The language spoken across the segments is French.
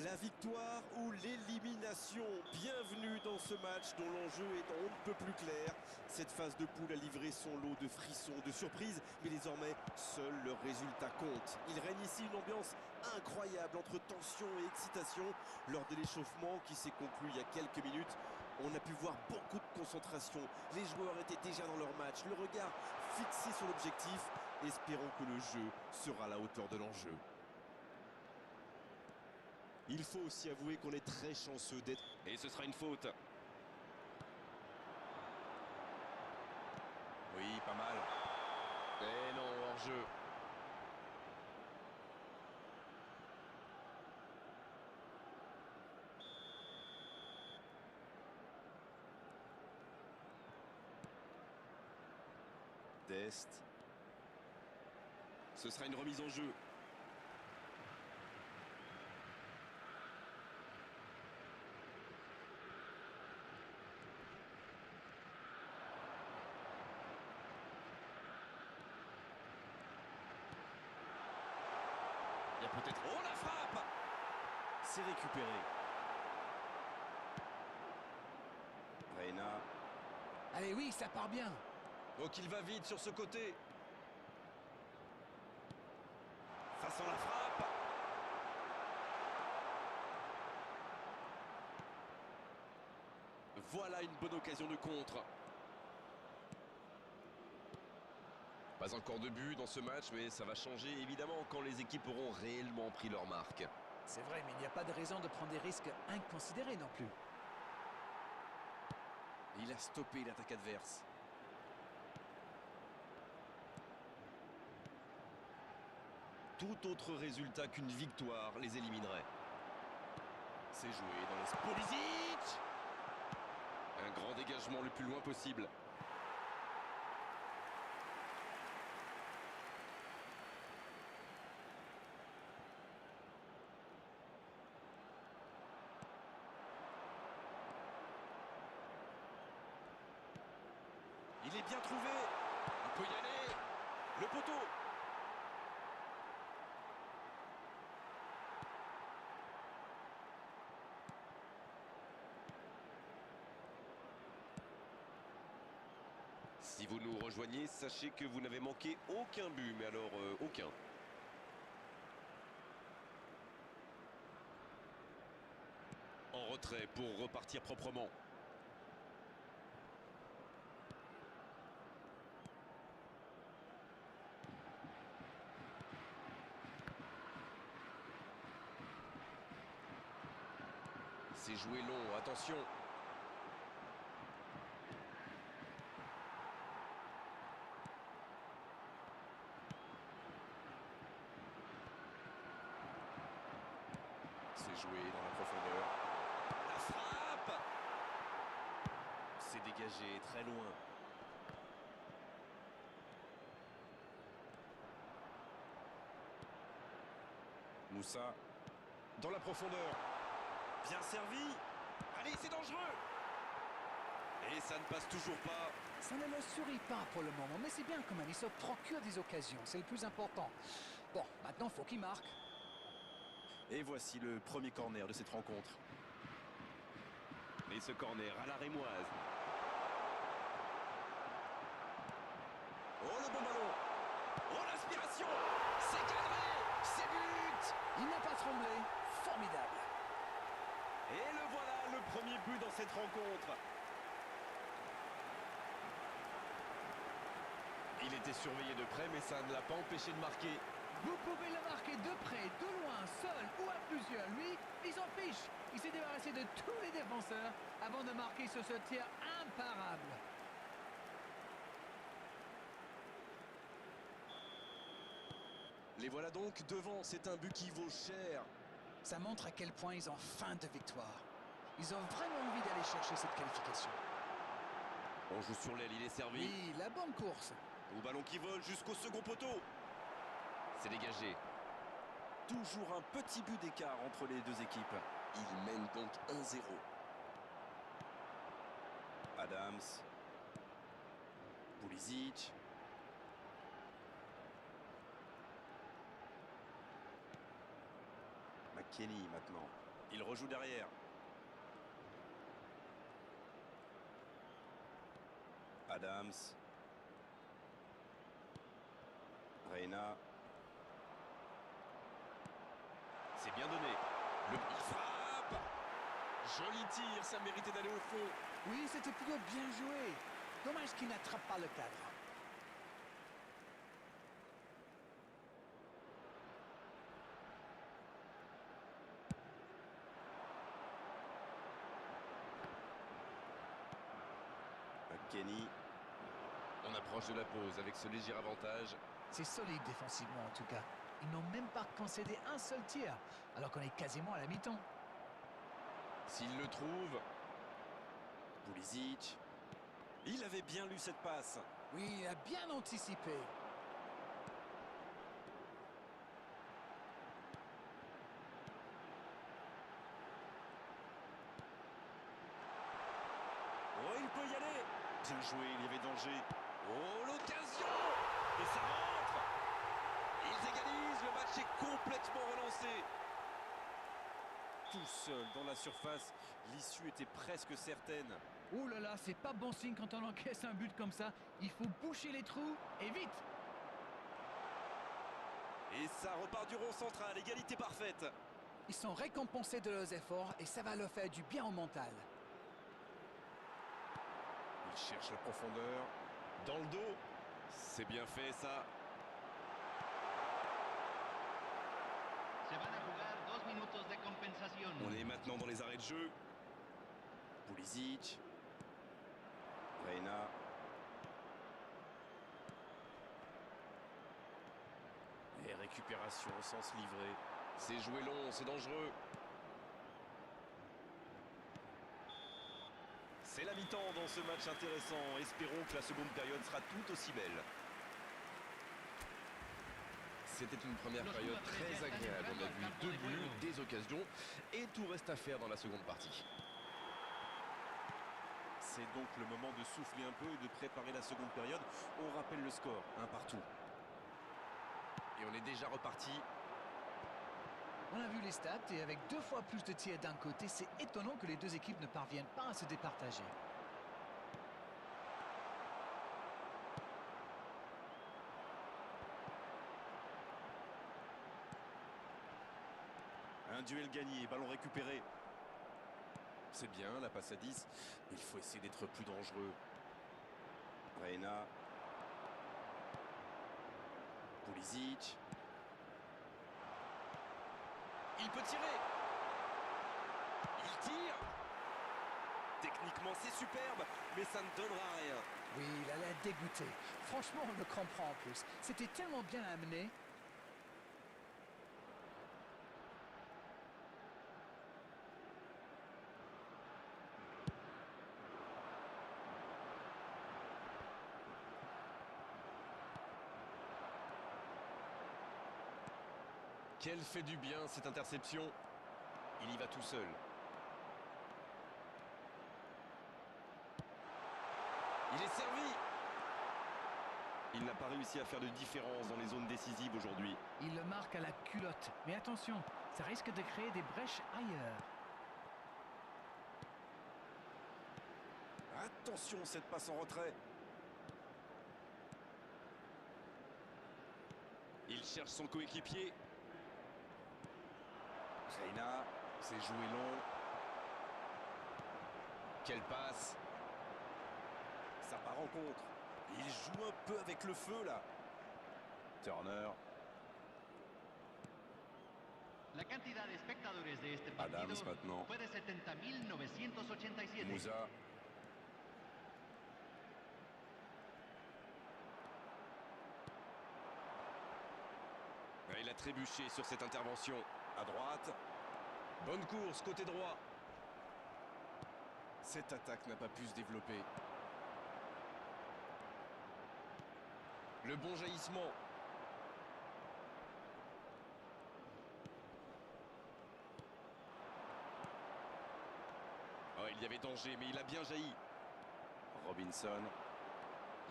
La victoire ou l'élimination. Bienvenue dans ce match dont l'enjeu est on ne peut plus clair. Cette phase de poule a livré son lot de frissons, de surprises, mais désormais, seul le résultat compte. Il règne ici une ambiance incroyable entre tension et excitation. Lors de l'échauffement qui s'est conclu il y a quelques minutes, on a pu voir beaucoup de concentration. Les joueurs étaient déjà dans leur match, le regard fixé sur l'objectif. Espérons que le jeu sera à la hauteur de l'enjeu. Il faut aussi avouer qu'on est très chanceux d'être... Et ce sera une faute. Oui, pas mal. Et non, hors-jeu. Dest. Ce sera une remise en jeu. Il y a peut-être... Oh, la frappe! C'est récupéré. Reina. Allez, oui, ça part bien. Oh, qu'il va vite sur ce côté. Façon la frappe. Voilà une bonne occasion de contre. Pas encore de but dans ce match, mais ça va changer évidemment quand les équipes auront réellement pris leur marque. C'est vrai, mais il n'y a pas de raison de prendre des risques inconsidérés non plus. Il a stoppé l'attaque adverse. Tout autre résultat qu'une victoire les éliminerait. C'est joué dans les... Pulisic! Un grand dégagement le plus loin possible. Il est bien trouvé. Il peut y aller. Le poteau. Si vous nous rejoignez, sachez que vous n'avez manqué aucun but, mais alors aucun. En retrait pour repartir proprement. C'est joué long, attention. C'est joué dans la profondeur. La frappe! C'est dégagé très loin. Moussa dans la profondeur. Bien servi. Allez, c'est dangereux. Et ça ne passe toujours pas. Ça ne le sourit pas pour le moment, mais c'est bien quand même. Il se procure des occasions, c'est le plus important. Bon, maintenant, faut qu'il marque. Et voici le premier corner de cette rencontre. Et ce corner à la rémoise. Oh, le bon ballon. Oh, l'aspiration. C'est cadré. C'est but. Il n'a pas tremblé. Formidable. Et le voilà, le premier but dans cette rencontre. Il était surveillé de près, mais ça ne l'a pas empêché de marquer. Vous pouvez le marquer de près, de loin, seul ou à plusieurs. Lui, il s'en fiche. Il s'est débarrassé de tous les défenseurs avant de marquer sur ce tir imparable. Les voilà donc devant, c'est un but qui vaut cher. Ça montre à quel point ils ont faim de victoire. Ils ont vraiment envie d'aller chercher cette qualification. On joue sur l'aile, il est servi. Oui, la bonne course. Au ballon qui vole jusqu'au second poteau. C'est dégagé. Toujours un petit but d'écart entre les deux équipes. Ils mènent donc 1-0. Adams. Pulisic. McKennie maintenant. Il rejoue derrière. Adams. Reina. C'est bien donné. Il frappe. Joli tir, ça méritait d'aller au fond. Oui, c'était plutôt bien joué. Dommage qu'il n'attrape pas le cadre. Kenny. On approche de la pause avec ce léger avantage. C'est solide défensivement en tout cas. Ils n'ont même pas concédé un seul tir, alors qu'on est quasiment à la mi-temps. S'il le trouve. Pulisic. Il avait bien lu cette passe. Oui, il a bien anticipé. Oh, il peut y aller. Bien joué, il y avait danger. Oh, l'occasion. Et ça rentre. Ils égalisent, le match est complètement relancé. Tout seul dans la surface, l'issue était presque certaine. Ouh là là, c'est pas bon signe quand on encaisse un but comme ça. Il faut boucher les trous et vite. Et ça repart du rond central, égalité parfaite. Ils sont récompensés de leurs efforts et ça va leur faire du bien au mental. Il cherche la profondeur. Dans le dos. C'est bien fait ça. Se van a jugar 2 minutos de compensación. On est maintenant dans les arrêts de jeu. Pulisic. Reina. Et récupération au sens livré. C'est joué long, c'est dangereux. C'est la mi-temps dans ce match intéressant. Espérons que la seconde période sera tout aussi belle. C'était une première période très agréable. On a vu 2 buts, des occasions et tout reste à faire dans la seconde partie. C'est donc le moment de souffler un peu et de préparer la seconde période. On rappelle le score, 1-1. Et on est déjà reparti. On a vu les stats et avec 2 fois plus de tirs d'un côté, c'est étonnant que les deux équipes ne parviennent pas à se départager. Un duel gagné, ballon récupéré. C'est bien, la passe à 10. Mais il faut essayer d'être plus dangereux. Reina. Pulisic. Il peut tirer. Il tire. Techniquement, c'est superbe, mais ça ne donnera rien. Oui, il a l'air dégoûté. Franchement, on le comprend en plus. C'était tellement bien amené. Quelle fait du bien cette interception. Il y va tout seul. Il est servi. Il n'a pas réussi à faire de différence dans les zones décisives aujourd'hui. Il le marque à la culotte. Mais attention, ça risque de créer des brèches ailleurs. Attention, cette passe en retrait. Il cherche son coéquipier. Reina, c'est joué long. Quelle passe. Ça part en contre. Il joue un peu avec le feu là. Turner. La cantidad de espectadores de este Adams partido maintenant. fue de 70.987. Moussa. Il a trébuché sur cette intervention. À droite. Bonne course, côté droit. Cette attaque n'a pas pu se développer. Le bon jaillissement. Oh, il y avait danger, mais il a bien jailli. Robinson.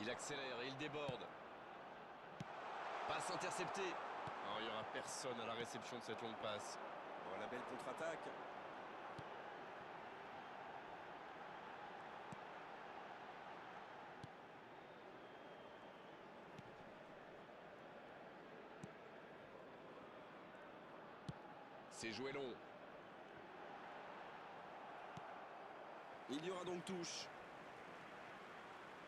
Il accélère et il déborde. Passe interceptée. Oh, il n'y aura personne à la réception de cette longue passe. Oh, la belle contre-attaque. C'est joué long. Il y aura donc touche.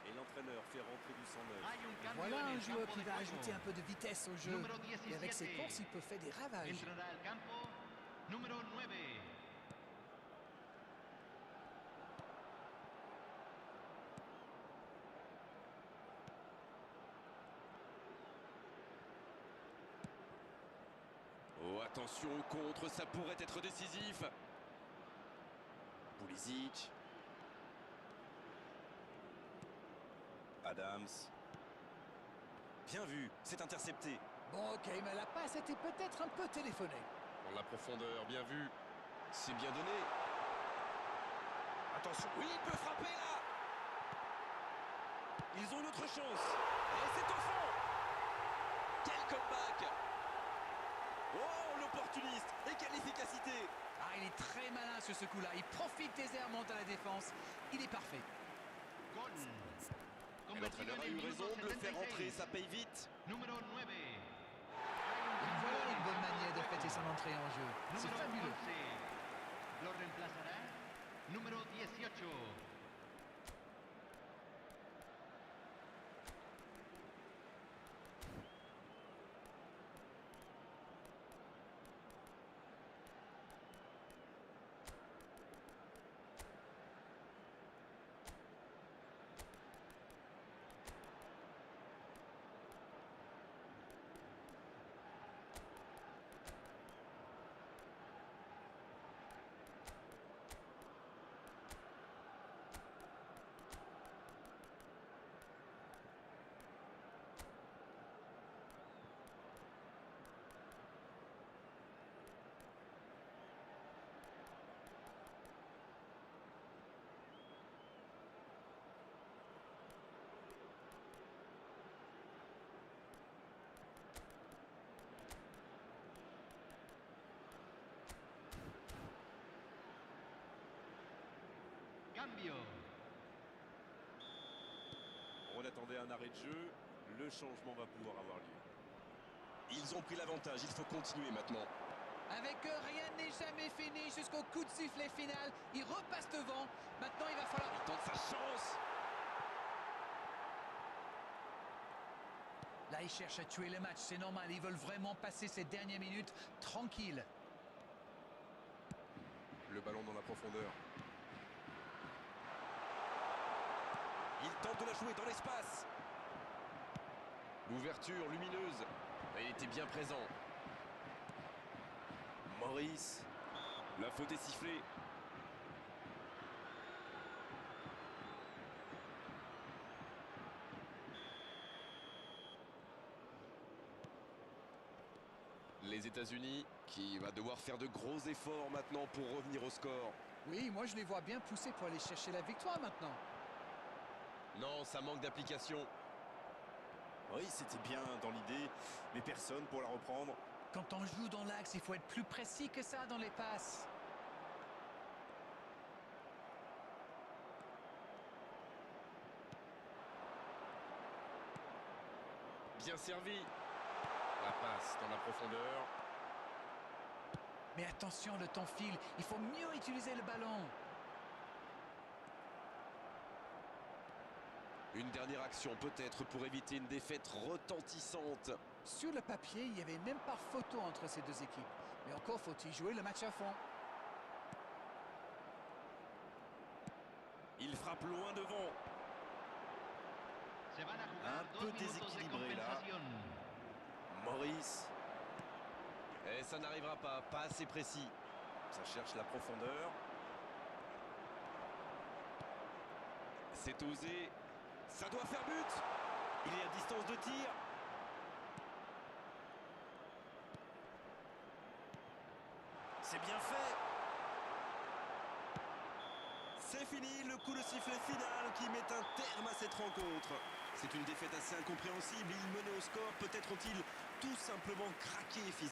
Et l'entraîneur fait rentrer du sang neuf. Hay un cambio Voilà en un el joueur campo qui de va juego. ajouter un peu de vitesse au jeu. Numéro Et avec ses 17. courses, il peut faire des ravages. Entrará al campo número 9. Oh, attention au contre, ça pourrait être décisif. Pulisic. Adams. Bien vu, c'est intercepté. Bon, ok, mais la passe était peut-être un peu téléphonée. Dans la profondeur, bien vu. C'est bien donné. Attention, oui, il peut frapper là. Ils ont une autre chance. Et c'est au fond. Quel comeback. Oh, l'opportuniste. Et quelle efficacité. Ah, il est très malin sur ce coup-là. Il profite des airs, monte à la défense. Il est parfait. Gol. Et l'entraîneur a eu raison de le faire rentrer, ça paye vite. Número 9. Et voilà une bonne manière de fêter son entrée en jeu. C'est Número fabuleux. 11. Lo reemplazará. Número 18. Cambio. On attendait un arrêt de jeu. Le changement va pouvoir avoir lieu. Ils ont pris l'avantage, il faut continuer maintenant. Avec eux, rien n'est jamais fini jusqu'au coup de sifflet final. Il repasse devant. Maintenant, il va falloir... Il tente sa chance. Là, il cherche à tuer le match. C'est normal. Ils veulent vraiment passer ces dernières minutes tranquilles. Le ballon dans la profondeur. Il tente de la jouer dans l'espace. L'ouverture lumineuse. Et il était bien présent. Maurice. La faute est sifflée. Les États-Unis qui va devoir faire de gros efforts maintenant pour revenir au score. Oui, moi, je les vois bien pousser pour aller chercher la victoire maintenant. Non, ça manque d'application. Oui, c'était bien dans l'idée, mais personne pour la reprendre. Quand on joue dans l'axe, il faut être plus précis que ça dans les passes. Bien servi. La passe dans la profondeur. Mais attention, le temps file. Il faut mieux utiliser le ballon. Une dernière action peut-être pour éviter une défaite retentissante. Sur le papier, il n'y avait même pas photo entre ces deux équipes. Mais encore faut-il jouer le match à fond. Il frappe loin devant. Se van a jugar Un 2 peu minutos de déséquilibré là. compensación. Maurice. Et ça n'arrivera pas, pas assez précis. Ça cherche la profondeur. C'est osé. Ça doit faire but. Il est à distance de tir. C'est bien fait. C'est fini, le coup de sifflet final qui met un terme à cette rencontre. C'est une défaite assez incompréhensible. Ils menaient au score. Peut-être ont-ils tout simplement craqué physiquement.